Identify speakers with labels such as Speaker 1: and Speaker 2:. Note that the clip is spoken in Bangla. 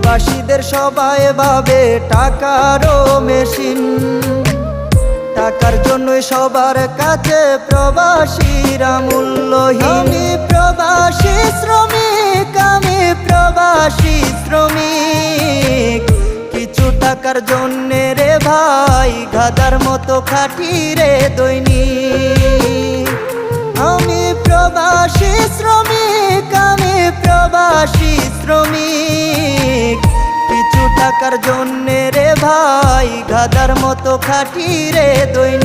Speaker 1: প্রবাসীদের সবাই ভাবে টাকারও মেশিন, টাকার জন্যই সবার কাছে প্রবাসীরা মূল্যহীন। আমি প্রবাসী শ্রমিক, আমি প্রবাসী শ্রমিক, কিছু টাকার জন্যে রে ভাই গাধার মতো খাটি রে দৈনিক। আমি প্রবাসী শ্রমিক, আমি প্রবাসী শ্রমিক, কিছু টাকার জন্যে রে ভাই গাধার মতো খাটি রে দৈনিক।